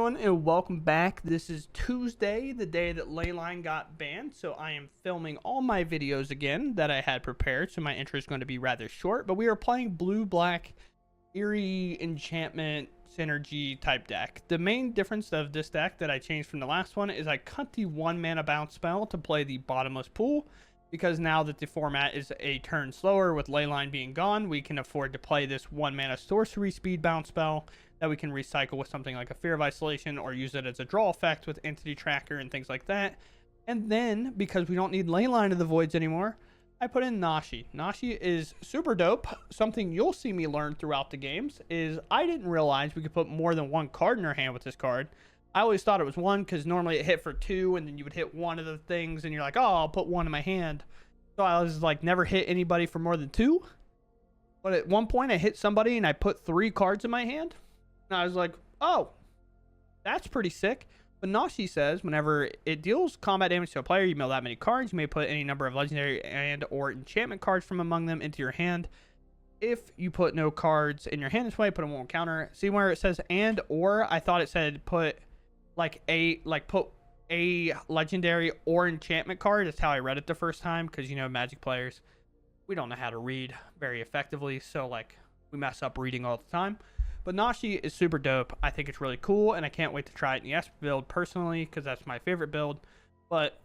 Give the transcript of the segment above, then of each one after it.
everyone, and welcome back. This is Tuesday, the day that Leyline got banned, so I am filming all my videos again that I had prepared, so my intro is going to be rather short, but we are playing blue-black Eerie Enchantment Synergy type deck. The main difference of this deck that I changed from the last one is I cut the 1 mana bounce spell to play the bottomless pool, because now that the format is a turn slower with Leyline being gone, we can afford to play this 1 mana sorcery speed bounce spell that we can recycle with something like a Fear of Isolation or use it as a draw effect with Entity Tracker and things like that. And then, because we don't need Leyline of the Voids anymore, I put in Nashi. Nashi is super dope. Something you'll see me learn throughout the games is I didn't realize we could put more than 1 card in our hand with this card. I always thought it was 1 because normally it hit for 2 and then you would hit one of the things and you're like, oh, I'll put 1 in my hand. So I was like, never hit anybody for more than 2. But at one point I hit somebody and I put 3 cards in my hand. And I was like, oh, that's pretty sick. But Nashi says whenever it deals combat damage to a player, you mill that many cards. You may put any number of legendary and or enchantment cards from among them into your hand. If you put no cards in your hand this way, put them on counter. See where it says and or? I thought it said put put a legendary or enchantment card. That's how I read it the first time, because you know, Magic players, we don't know how to read very effectively, so like we mess up reading all the time. But Nashi is super dope. I think it's really cool, and I can't wait to try it in the Esper build personally, because that's my favorite build. But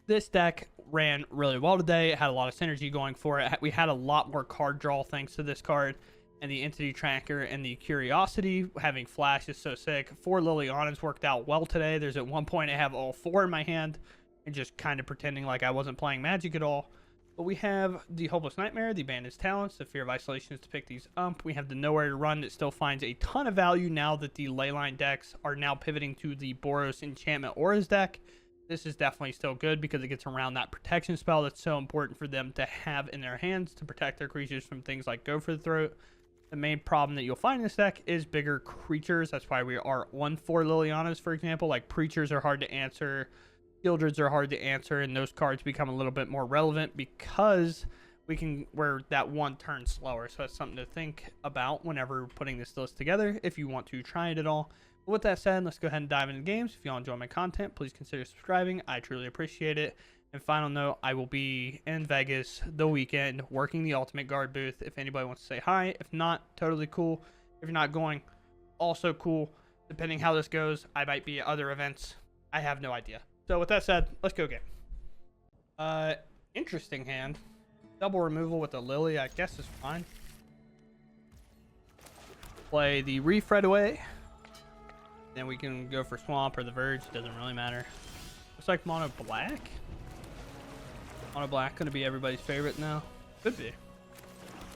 this deck ran really well today. It had a lot of synergy going for it. We had a lot more card draw thanks to this card, and the Entity Tracker and the Curiosity. Having Flash is so sick. 4 Liliana's worked out well today. There's at one point I have all 4 in my hand, and just kind of pretending like I wasn't playing Magic at all. But we have the Hopeless Nightmare, the Bandit's Talents, the Fear of Isolation is to pick these up. We have the Nowhere to Run that still finds a ton of value now that the Leyline decks are now pivoting to the Boros Enchantment Auras deck. This is definitely still good because it gets around that protection spell that's so important for them to have in their hands to protect their creatures from things like Go for the Throat. The main problem that you'll find in this deck is bigger creatures. That's why we are on 4 Lilianas, for example. Like, Preachers are hard to answer. Guildreds are hard to answer, and those cards become a little bit more relevant because we're that 1 turn slower. So that's something to think about whenever putting this list together if you want to try it at all. But with that said, let's go ahead and dive into games. If y'all enjoy my content, please consider subscribing. I truly appreciate it. And final note, I will be in Vegas the weekend working the Ultimate Guard booth if anybody wants to say hi. If not, totally cool. If you're not going, also cool. Depending how this goes, I might be at other events. I have no idea. So with that said, let's go game. Interesting hand. Double removal with the Lily, I guess is fine. Play the Reef right away. Then we can go for Swamp or the Verge. Doesn't really matter. Looks like Mono Black. Mono Black gonna be everybody's favorite now. Could be.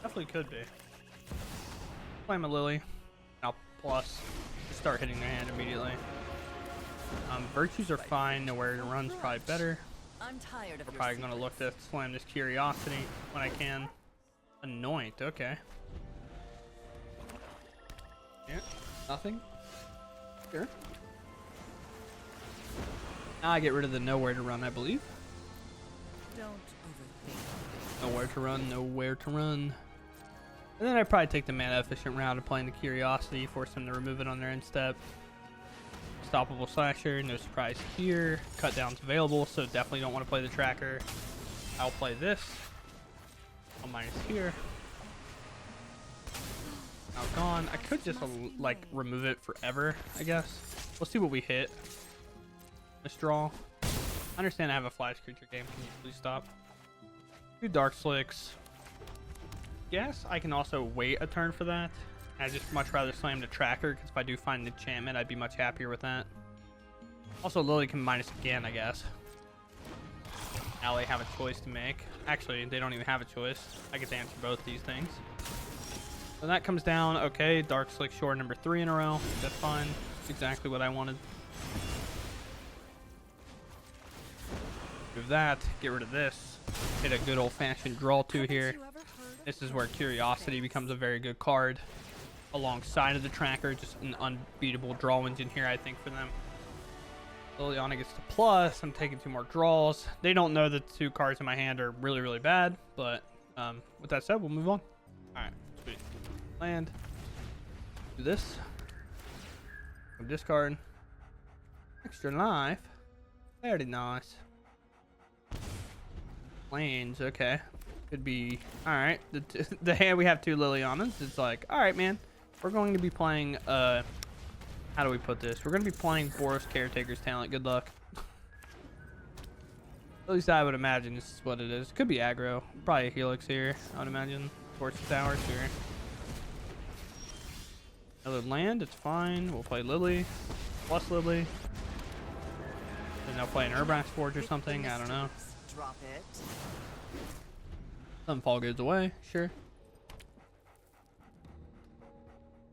Definitely could be. Play my Lily. Now plus. Start hitting their hand immediately. Virtues are fine. Nowhere to Run's probably better. I'm tired of We're probably gonna look to slam this Curiosity when I can. Anoint, okay. Yeah, nothing. Sure. Now I get rid of the Nowhere to Run, I believe. Don't overthink. Nowhere to run, nowhere to run. And then I probably take the mana efficient route of playing the Curiosity, force them to remove it on their end step. Stoppable Slasher, no surprise here. Cut down's available, so definitely don't want to play the Tracker. I'll play this. I'll minus here. Now gone. I could just like remove it forever, I guess. We'll see what we hit. Misdraw. I understand I have a Flash creature game. Can you please stop? 2 Dark Slicks. Yes, I can also wait a turn for that. I just much rather slam the Tracker, because if I do find the enchantment, I'd be much happier with that. Also, Lily can minus again, I guess. Now they have a choice to make. Actually, they don't even have a choice. I get to answer both these things. So that comes down. Okay, Dark Slick Shore number 3 in a row. That's fine. Exactly what I wanted. Move that. Get rid of this. Hit a good old-fashioned draw 2 here. This is where Curiosity becomes a very good card alongside of the Tracker. Just an unbeatable draw engine here, I think, for them. Liliana gets to plus. I'm taking 2 more draws. They don't know that the 2 cards in my hand are really, really bad. But with that said, we'll move on. All right, sweet. Land. Do this. Discard. Extra life. Very nice. Planes, okay. Could be alright. The hand we have 2 Lilianas. It's like, alright, man. We're going to be playing how do we put this? We're gonna be playing Boros Caretaker's talent. Good luck. At least I would imagine this is what it is. Could be aggro. Probably a Helix here, I would imagine. Torch Tower, sure. Another land, it's fine. We'll play Lily. Plus Lily. And they'll play an Urbrax Forge or something. I don't know. Drop it. Sunfall goes away, sure.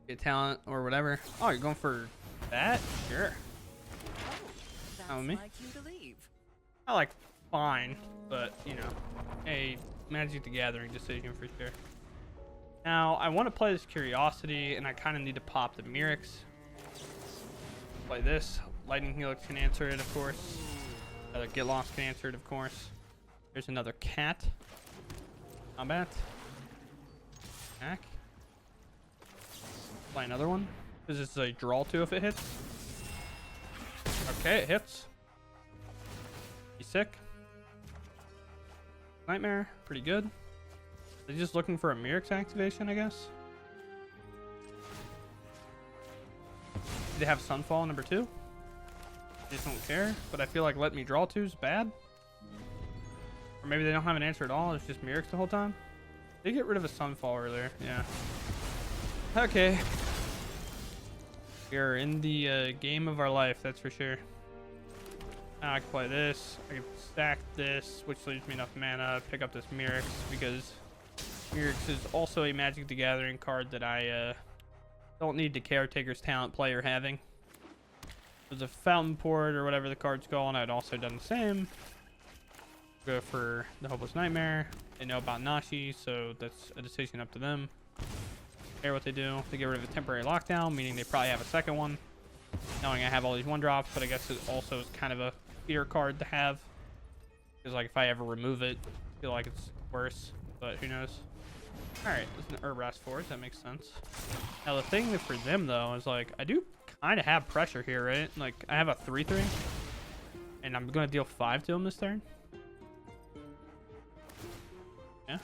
Get talent or whatever. Oh, you're going for that? Sure. That's Me? like you to leave. I like fine, but you know, a Magic the Gathering decision for sure. Now I want to play this Curiosity, and I kind of need to pop the Mirix. Play this. Lightning Helix can answer it, of course. Get Lost can answer it, of course. There's another cat. Combat. Back. Play another one. This is a draw 2 if it hits. Okay, it hits. He's sick. Nightmare, pretty good. They're just looking for a Mirix activation, I guess. They have Sunfall number 2. They just don't care, but I feel like let me draw 2 is bad. Or maybe they don't have an answer at all. It's just Mirix the whole time. They get rid of a Sunfall earlier. Yeah. Okay. We are in the game of our life, that's for sure. I can play this. I can stack this, which leaves me enough mana. Pick up this Mirix because Mirix is also a Magic the Gathering card that I don't need the Caretaker's talent player having. If it was a Fountain Port or whatever the card's called, I'd also done the same. Go for the Hopeless Nightmare. They know about Nashi, so that's a decision up to them. Care what they do. They get rid of a temporary lockdown, meaning they probably have a second one. Knowing I have all these 1-drops, but I guess it also is kind of a fear card to have. Because like if I ever remove it, I feel like it's worse, but who knows. Alright, this is an Urbrax Forge, that makes sense. Now the thing for them though is like, I do kind of have pressure here, right? Like I have a 3/3, and I'm going to deal 5 to them this turn. Yeah.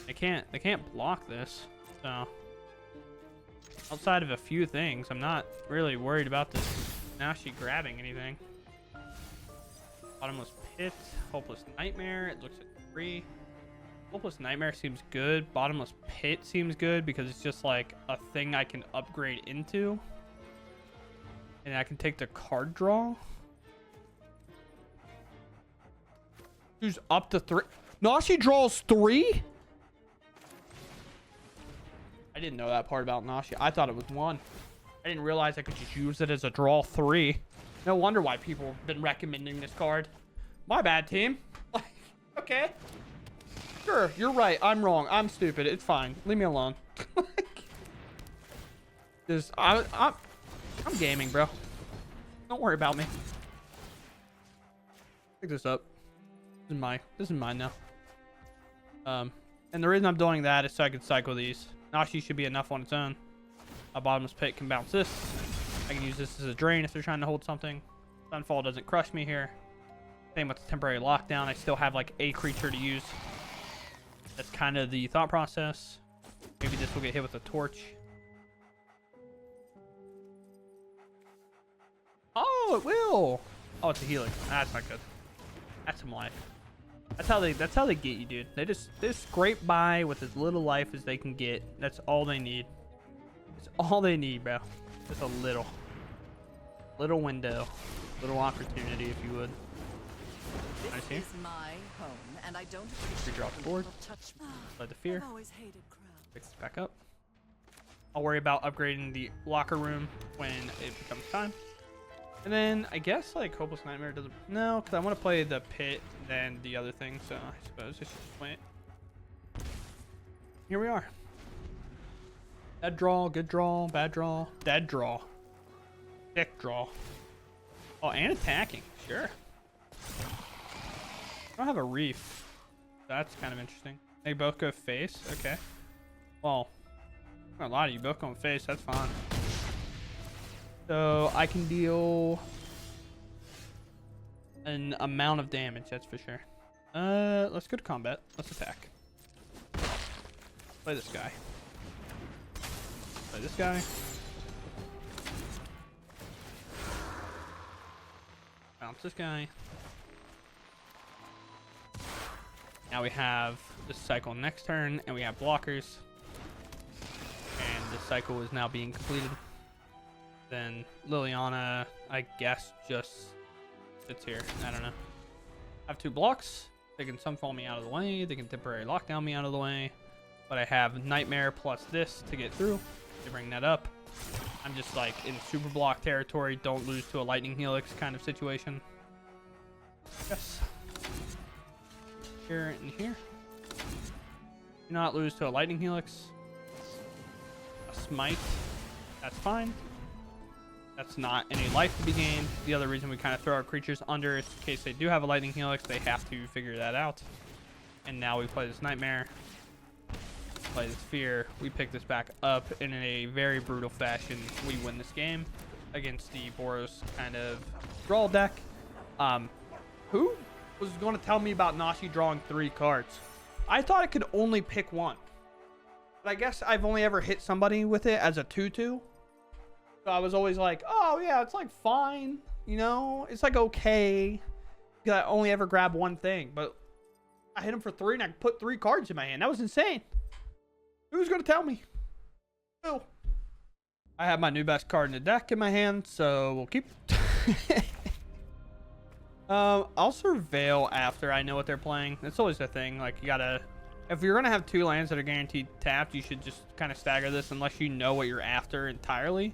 They can't block this. So, outside of a few things, I'm not really worried about this Nashi grabbing anything. Bottomless Pit, Hopeless Nightmare, it looks at 3. Hopeless Nightmare seems good. Bottomless Pit seems good because it's just like a thing I can upgrade into. And I can take the card draw. Who's up to 3? Nashi draws 3? I didn't know that part about Nashi. I thought it was 1. I didn't realize I could just use it as a draw 3. No wonder why people have been recommending this card. My bad, team. Like, okay. Sure, you're right. I'm wrong. I'm stupid. It's fine. Leave me alone. I'm gaming, bro. Don't worry about me. Pick this up. This is mine now. And the reason I'm doing that is so I can cycle these. Nashi should be enough on its own. A Bottomless Pit can bounce this. I can use this as a drain if they're trying to hold something. Sunfall doesn't crush me here. Same with the temporary lockdown. I still have like a creature to use. That's kind of the thought process. Maybe this will get hit with a torch. Oh, it will. Oh, it's a Helix. That's not good. That's some life. That's how they get you, dude. They just scrape by with as little life as they can get. That's all they need. It's all they need, bro. Just a little window, little opportunity, if you would. Nice here. This is my home, and I don't Redraw the board. touch me. Let the fear. I've always hated crowds. Fix this back up. I'll worry about upgrading the locker room when it becomes time. And then I guess like Hopeless Nightmare doesn't. No, because I want to play the pit and then the other thing. So I suppose I should just wait. Here we are. Bad draw, good draw, bad draw, dead draw, thick draw. Oh, and attacking. Sure. I don't have a reef. That's kind of interesting. They both go face. Okay. Well, not a lot of you both going face. That's fine. So I can deal an amount of damage, that's for sure. Let's go to combat. Let's attack. Play this guy. Play this guy. Bounce this guy. Now we have the cycle next turn, and we have blockers. And the cycle is now being completed. Then Liliana, I guess, just sits here. I don't know. I have 2 blocks. They can sunfall me out of the way. They can temporary lockdown me out of the way. But I have Nightmare plus this to get through. To bring that up. I'm just like in super block territory. Don't lose to a lightning helix kind of situation. Yes. Here and here. Do not lose to a lightning helix. A smite. That's fine. That's not any life to be gained. The other reason we kind of throw our creatures under is in case they do have a lightning helix, they have to figure that out. And now we play this Nightmare. Play this Fear. We pick this back up in a very brutal fashion. We win this game against the Boros kind of draw deck. Who was going to tell me about Nashi drawing 3 cards? I thought it could only pick 1. But I guess I've only ever hit somebody with it as a 2/2. So I was always like, oh yeah, it's like fine, you know, it's like okay. Because I only ever grab 1 thing, but I hit him for 3 and I put 3 cards in my hand. That was insane. Who's gonna tell me? Who? I have my new best card in the deck in my hand, so we'll keep. I'll surveil after I know what they're playing. That's always the thing. Like you gotta, if you're gonna have 2 lands that are guaranteed tapped, you should just kind of stagger this unless you know what you're after entirely.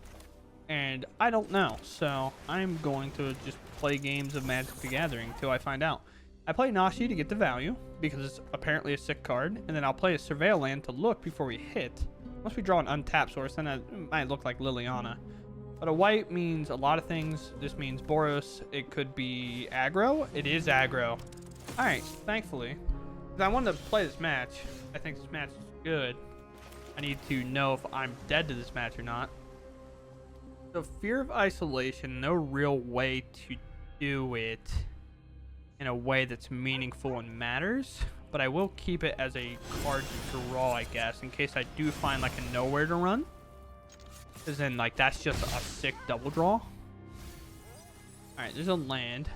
And I don't know, so I'm going to just play games of Magic the Gathering until I find out. I play Nashi to get the value, because it's apparently a sick card, and then I'll play a Surveil land to look before we hit. Once we draw an untapped source, then it might look like Liliana. But a white means a lot of things. This means Boros. It could be aggro. It is aggro. Alright, thankfully. I wanted to play this match. I think this match is good. I need to know if I'm dead to this match or not. So Fear of Isolation, no real way to do it in a way that's meaningful and matters, but I will keep it as a card to draw, I guess, in case I do find like a nowhere to run, because then like that's just a sick double draw. All right, there's a land.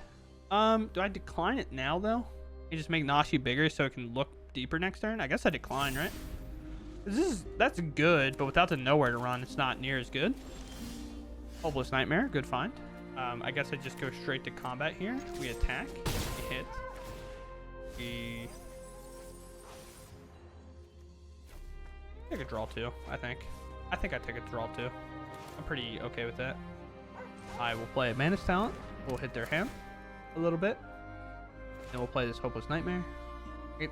Do I decline it now though? You just make Nashi bigger so it can look deeper next turn? I guess I decline, right? That's good, but without the nowhere to run, it's not near as good. Hopeless Nightmare, good find. I guess I just go straight to combat here. We attack, we hit, we take a draw 2, I think. I think I take a draw 2. I'm pretty okay with that. I will play a Mana's Talent. We'll hit their hand a little bit. Then we'll play this Hopeless Nightmare. Is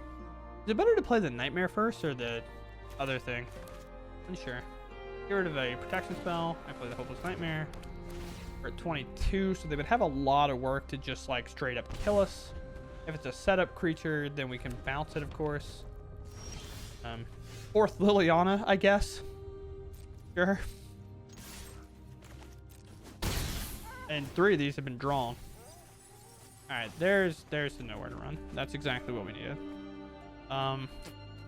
it better to play the Nightmare first or the other thing? Unsure. Get rid of a protection spell. I play the Hopeless Nightmare. We're at 22, so they would have a lot of work to just like straight up kill us. If it's a setup creature, then we can bounce it, of course. 4th Liliana, I guess. Sure. And 3 of these have been drawn. Alright, there's the nowhere to run. That's exactly what we needed.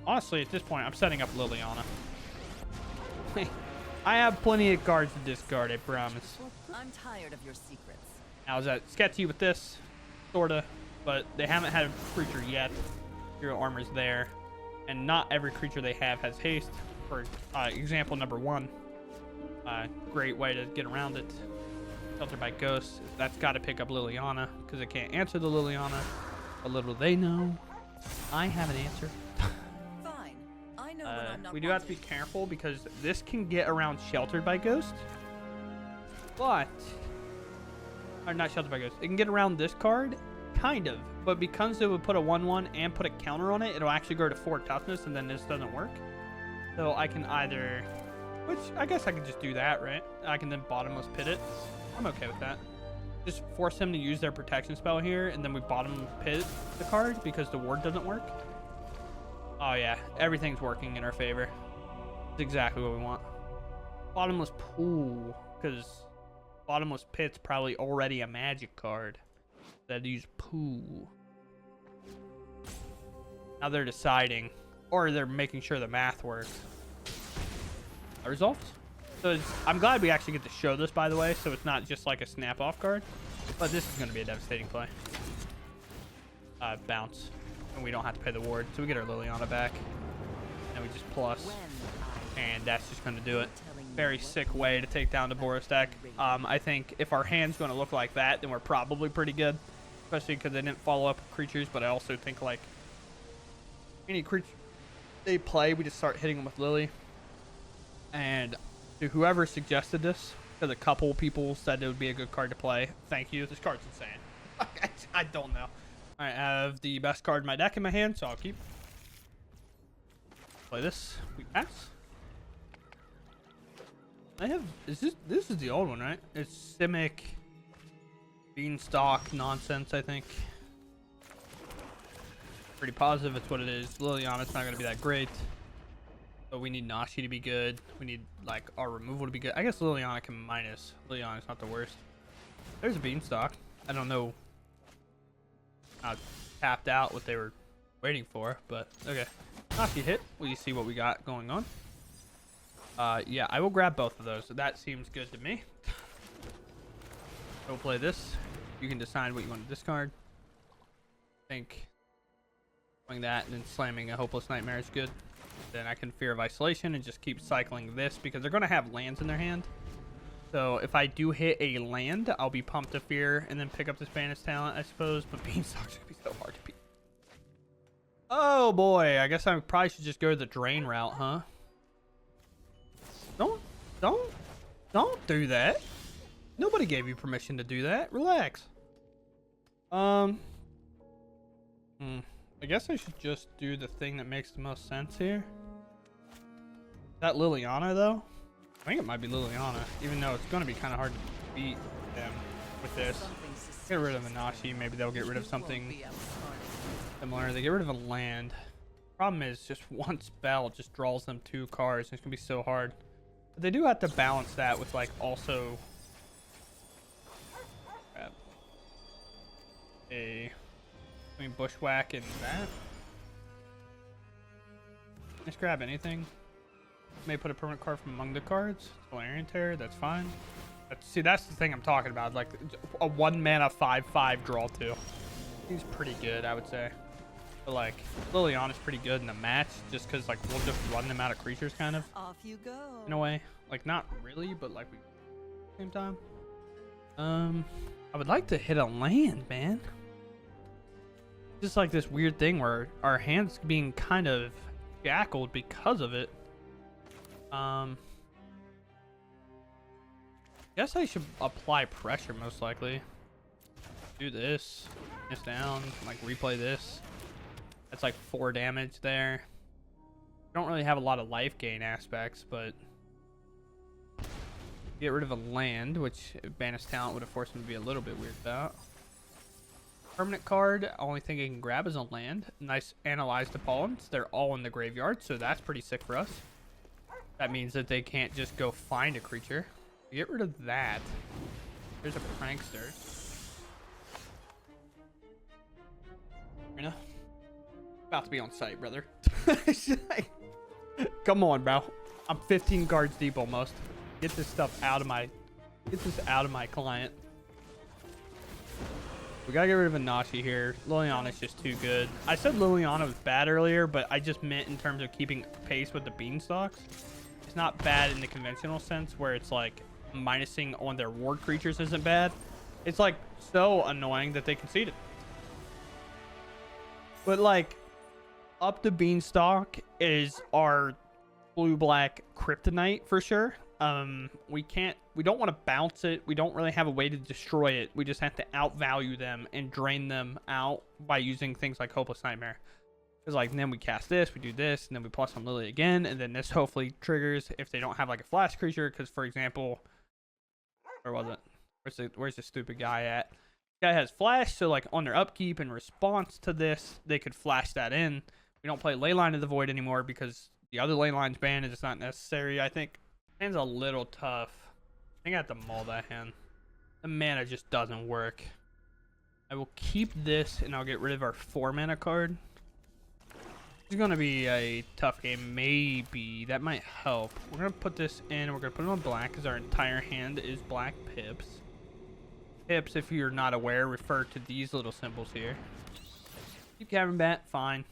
Honestly, at this point, I'm setting up Liliana. I have plenty of cards to discard, I promise. I'm tired of your secrets. Now, is that sketchy with this? Sorta. But they haven't had a creature yet. Hero Armor's there. And not every creature they have has haste. For example number 1. Great way to get around it. Sheltered by Ghosts. That's got to pick up Liliana, because it can't answer the Liliana. But little do they know, I have an answer. Fine. I know when I'm not We do have to be careful, because this can get around Sheltered by Ghost. But... Or not Sheltered by Ghost. It can get around this card, kind of. But because it would put a 1/1 and put a counter on it, it'll actually go to 4 toughness, and then this doesn't work. So I can either... Which, I guess I can just do that, right? I can then bottomless pit it. I'm okay with that. Just force them to use their protection spell here, and then we bottom pit the card because the ward doesn't work. Oh yeah, everything's working in our favor. It's exactly what we want. Bottomless pool, because Bottomless Pit's probably already a magic card that use poo. Now they're deciding, or they're making sure the math works. Results. So I'm glad we actually get to show this, by the way, so it's not just like a snap-off card. But this is going to be a devastating play. Bounce. And we don't have to pay the ward, so we get our Liliana back. And we just plus. And that's just going to do it. Very sick way to take down the Boros deck. I think if our hand's going to look like that, then we're probably pretty good. Especially because they didn't follow up with creatures, but I also think, like, any creature they play, we just start hitting them with Lily. And to whoever suggested this, because a couple people said it would be a good card to play, thank you. This card's insane. I don't know. I have the best card in my deck in my hand, so I'll keep. Play this. We pass. I have. This is the old one, right? It's Simic, Beanstalk nonsense, I think. Pretty positive it's what it is. Liliana's not gonna be that great. But we need Nashi to be good. We need, like, our removal to be good. I guess Liliana can minus. Liliana's not the worst. There's a Beanstalk. I don't know how tapped out what they were waiting for, but okay. Nashi hit. We see what we got going on. Yeah, I will grab both of those. That seems good to me. We'll play this. You can decide what you want to discard. I think doing that and then slamming a Hopeless Nightmare is good. Then I can Fear of Isolation and just keep cycling this because they're going to have lands in their hand. So if I do hit a land, I'll be pumped to Fear and then pick up this Banished Talent, I suppose. But Beanstalk's going to be so hard to beat. Oh boy, I guess I probably should just go the drain route, huh? Don't do that. Nobody gave you permission to do that. Relax. I guess I should just do the thing that makes the most sense here. Is that Liliana, though? I think it might be Liliana, even though it's going to be kind of hard to beat them with this. Get rid of the Nashi. Maybe they'll get rid of something similar. They get rid of a land. Problem is, just one spell just draws them 2 cards. It's going to be so hard. But they do have to balance that with, like, also between Bushwhack and that. Just grab anything. May put a permanent card from among the cards. Valerian Terror, that's fine. See, that's the thing I'm talking about. Like a 1-mana 5/5 draw 2. He's pretty good, I would say. But like Liliana's pretty good in the match, just because like we'll just run them out of creatures, kind of. Off you go. In a way, like not really, but like we at the same time. I would like to hit a land, man. Just like this weird thing where our hand's being kind of shackled because of it. Guess I should apply pressure most likely. Do this down, like replay this. That's like 4 damage there. Don't really have a lot of life gain aspects, but get rid of a land, which Banished Talent would have forced him to be a little bit weird about. Permanent card, only thing I can grab is a land. Nice Analyzed Opponents. They're all in the graveyard, so that's pretty sick for us. That means that they can't just go find a creature. Get rid of that. There's a Prankster. Arena. About to be on site, brother. Come on, bro. I'm 15 cards deep almost. Get this stuff out of my... Get this out of my client. We gotta get rid of a Nashi here. Liliana's just too good. I said Liliana was bad earlier, but I just meant in terms of keeping pace with the Beanstalks. It's not bad in the conventional sense where it's like minusing on their ward creatures isn't bad. It's like so annoying that they conceded. But like up the Beanstalk is our blue-black kryptonite for sure. We don't want to bounce it. We don't really have a way to destroy it. We just have to outvalue them and drain them out by using things like Hopeless Nightmare. Because like then we cast this, we do this, and then we plus on Lily again, and then this hopefully triggers if they don't have like a flash creature. Because for example, where was it? Where's the stupid guy at? This guy has flash, so like on their upkeep in response to this, they could flash that in. We don't play Leyline of the Void anymore because the other Leyline's banned and it's not necessary. I think hand's a little tough. I think I have to mull that hand. The mana just doesn't work. I will keep this and I'll get rid of our 4 mana card. It's going to be a tough game. Maybe that might help. We're going to put this in. We're going to put it on black because our entire hand is black pips. Pips, if you're not aware, refer to these little symbols here. Keep Cavern Bat, fine.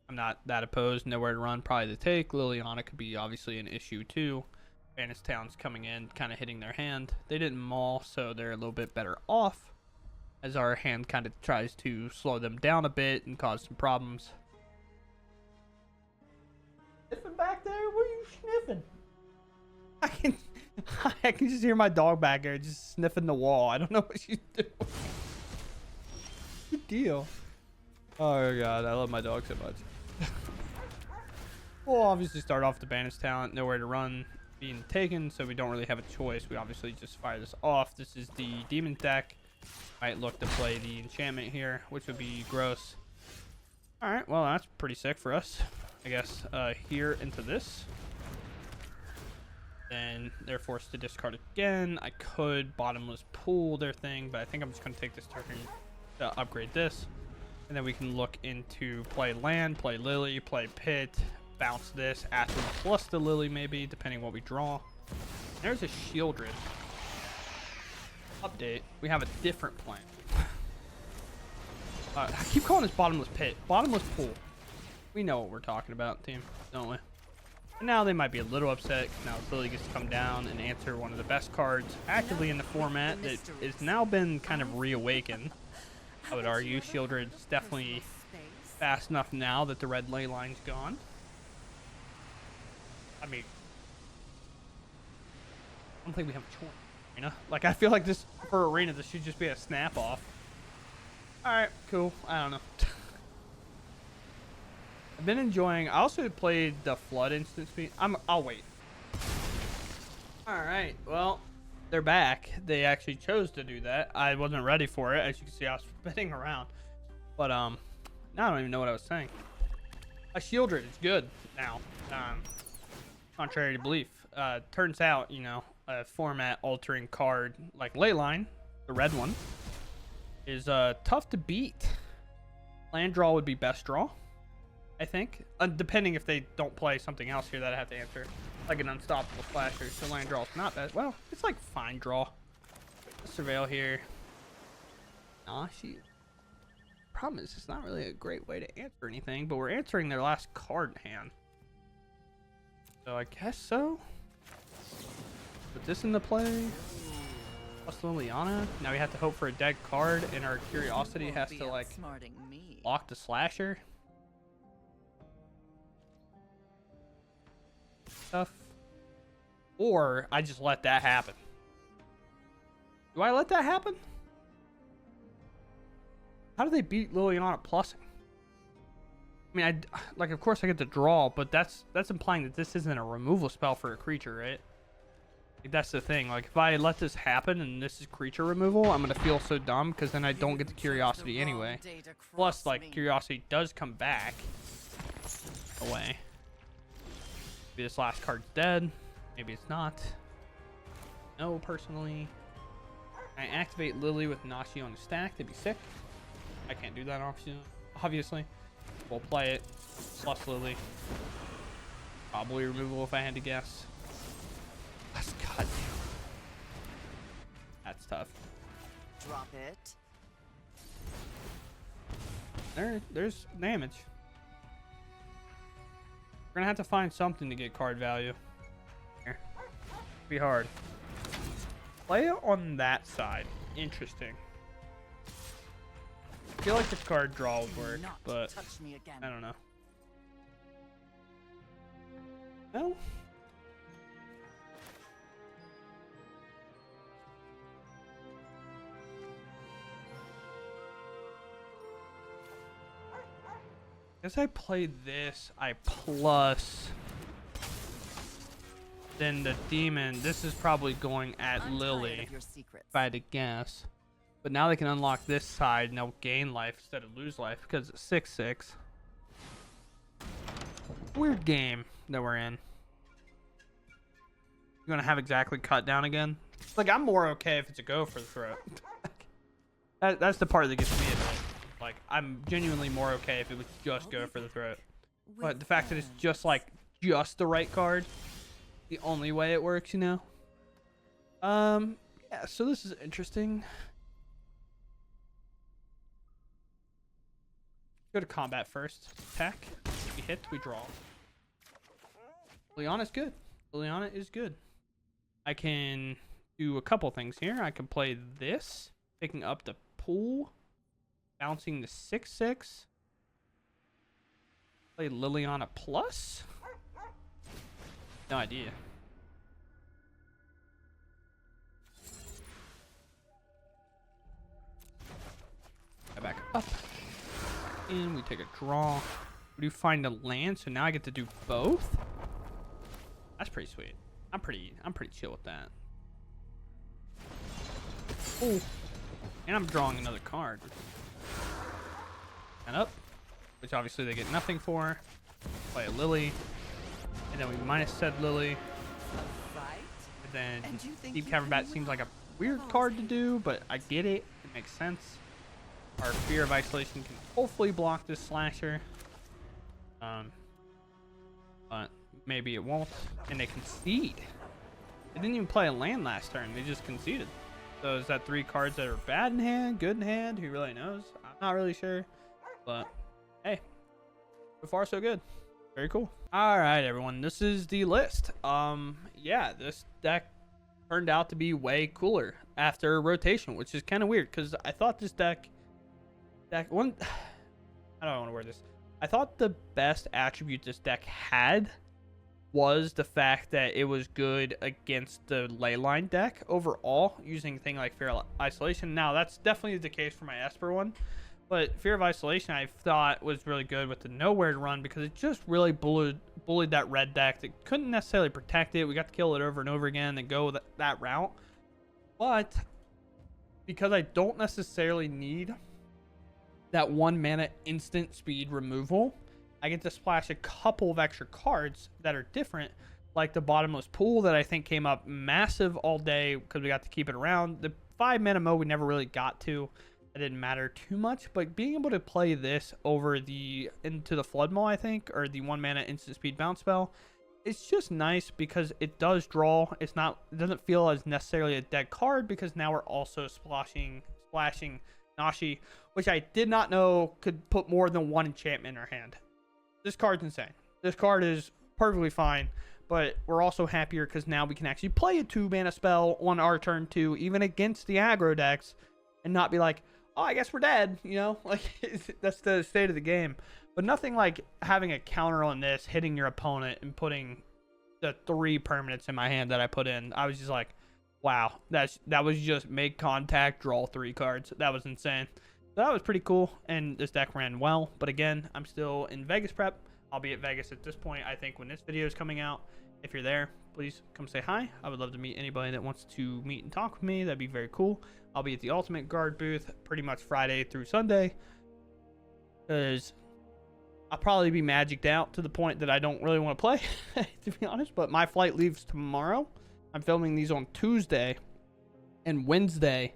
I'm not that opposed. Nowhere to run, probably the take. Liliana could be obviously an issue too. Vanish Town's coming in, kind of hitting their hand. They didn't maul, so they're a little bit better off. As our hand kind of tries to slow them down a bit and cause some problems. Sniffing back there? What are you sniffing? I can just hear my dog back there just sniffing the wall. I don't know what she's doing. Good deal. Oh god, I love my dog so much. We'll obviously start off the Banished Talent. Nowhere to run being taken, so we don't really have a choice. We obviously just fire this off. This is the demon deck. Might look to play the enchantment here, which would be gross. Alright, well that's pretty sick for us. I guess here into this. Then they're forced to discard again. I could bottomless pool their thing, but I think I'm just going to take this turn to upgrade this. And then we can look into play land, play Lily, play Pit, bounce this, Athen plus the Lily maybe, depending what we draw. There's a Shieldred. Update. We have a different plan. I keep calling this bottomless pit. Bottomless pool. We know what we're talking about, team, don't we? And now they might be a little upset. Now Lily gets to come down and answer one of the best cards actively in the format that has now been kind of reawakened. I would argue Shieldred's definitely fast enough now that the red ley line's gone. I mean, I don't think we have a choice. You know, like I feel like this for arena, this should just be a snap off. All right, cool. I don't know. I've been enjoying. I also played the Flood instant speed. I'll wait. All right. Well, they're back. They actually chose to do that. I wasn't ready for it. As you can see, I was spinning around. But now I don't even know what I was saying. A Shieldred is good now. Contrary to belief. Turns out, you know, a format altering card like Leyline, the red one, is tough to beat. Land draw would be best draw, I think, depending if they don't play something else here that I have to answer, like an unstoppable flasher. So land draw is not bad. Well, it's like fine draw. Let's surveil here. Nashi. Problem is, it's not really a great way to answer anything, but we're answering their last card in hand. So I guess so. Put this into play. Plus Liliana. Now we have to hope for a dead card, and our curiosity has to like lock the slasher. Stuff. Or I just let that happen. Do I let that happen? How do they beat Liliana plussing? I mean, like, of course I get to draw, but that's implying that this isn't a removal spell for a creature, right? Like, that's the thing. Like, if I let this happen and this is creature removal, I'm gonna feel so dumb because then I don't get the curiosity anyway. Plus, like, curiosity does come back away. Maybe this last card's dead. Maybe it's not. No, personally. I activate Lily with Nashi on the stack. That'd be sick. I can't do that, obviously. We'll play it. Plus Lily. Probably removal if I had to guess. Let's goddamn. That's tough. Drop it. There's damage. We're gonna have to find something to get card value. Here. Be hard. Play it on that side. Interesting. I feel like the card draw would work, but I don't know. No. Guess I played this. I plus. Then the demon. This is probably going at Lily, if I had to guess. But now they can unlock this side and they'll gain life instead of lose life because it's 6/6. Weird game that we're in. You're gonna have exactly cut down again. Like, I'm more okay if it's a go for the throat. That's the part that gets me annoyed. Like, I'm genuinely more okay if it was just go for the throat. But the fact that it's just, like, just the right card, the only way it works, you know? Yeah, so this is interesting. Go to combat first. Attack. We hit, we draw. Liliana is good. Liliana is good. I can do a couple things here. I can play this, picking up the pool, bouncing the 6/6. Play Liliana plus. No idea. Go back up. And we take a draw. We do find a land, so now I get to do both. That's pretty sweet. I'm pretty chill with that. Oh, and I'm drawing another card. And up, which obviously they get nothing for. Play a Lily, and then we minus said Lily. And then Deep Cavern Bat seems like a weird card to do, but I get it. It makes sense. Our Fear of Isolation can hopefully block this slasher. But maybe it won't. And they concede. They didn't even play a land last turn. They just conceded. So is that 3 cards that are bad in hand, good in hand? Who really knows? I'm not really sure. But hey, so far so good. Very cool. All right, everyone. This is the list. Yeah, this deck turned out to be way cooler after rotation, which is kind of weird because I thought this deck one. I don't want to word this. I thought the best attribute this deck had was the fact that it was good against the Leyline deck overall, using thing like Fear of Isolation. Now, that's definitely the case for my Esper one, but Fear of Isolation I thought was really good with the Nowhere to run because it just really bullied that red deck that couldn't necessarily protect it. We got to kill it over and over again and go that route. But because I don't necessarily need that 1 mana instant speed removal, I get to splash a couple of extra cards that are different, like the Bottomless Pool that I think came up massive all day because we got to keep it around. The 5 mana mode we never really got to. It didn't matter too much, but being able to play this over into the Flood Maw, I think, or the 1 mana instant speed bounce spell, it's just nice because it does draw. It doesn't feel as necessarily a dead card because now we're also splashing Nashi, which I did not know could put more than 1 enchantment in our hand. This card's insane. This card is perfectly fine, but we're also happier because now we can actually play a 2 mana spell on our turn 2, even against the aggro decks, and not be like, oh, I guess we're dead, you know? Like, that's the state of the game. But nothing like having a counter on this, hitting your opponent, and putting the 3 permanents in my hand that I put in. I was just like, wow, that was just make contact, draw 3 cards. That was insane. So that was pretty cool, and this deck ran well. But again, I'm still in Vegas prep. I'll be at Vegas at this point, I think, when this video is coming out. If you're there, please come say hi. I would love to meet anybody that wants to meet and talk with me. That'd be very cool. I'll be at the Ultimate Guard booth pretty much Friday through Sunday, because I'll probably be magicked out to the point that I don't really want to play, to be honest. But my flight leaves tomorrow. I'm filming these on Tuesday, and Wednesday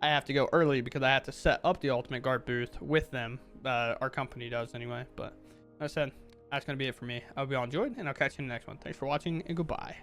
I have to go early because I have to set up the Ultimate Guard booth with them. Our company does anyway. But like I said, that's going to be it for me. I hope you all enjoyed, and I'll catch you in the next one. Thanks for watching, and goodbye.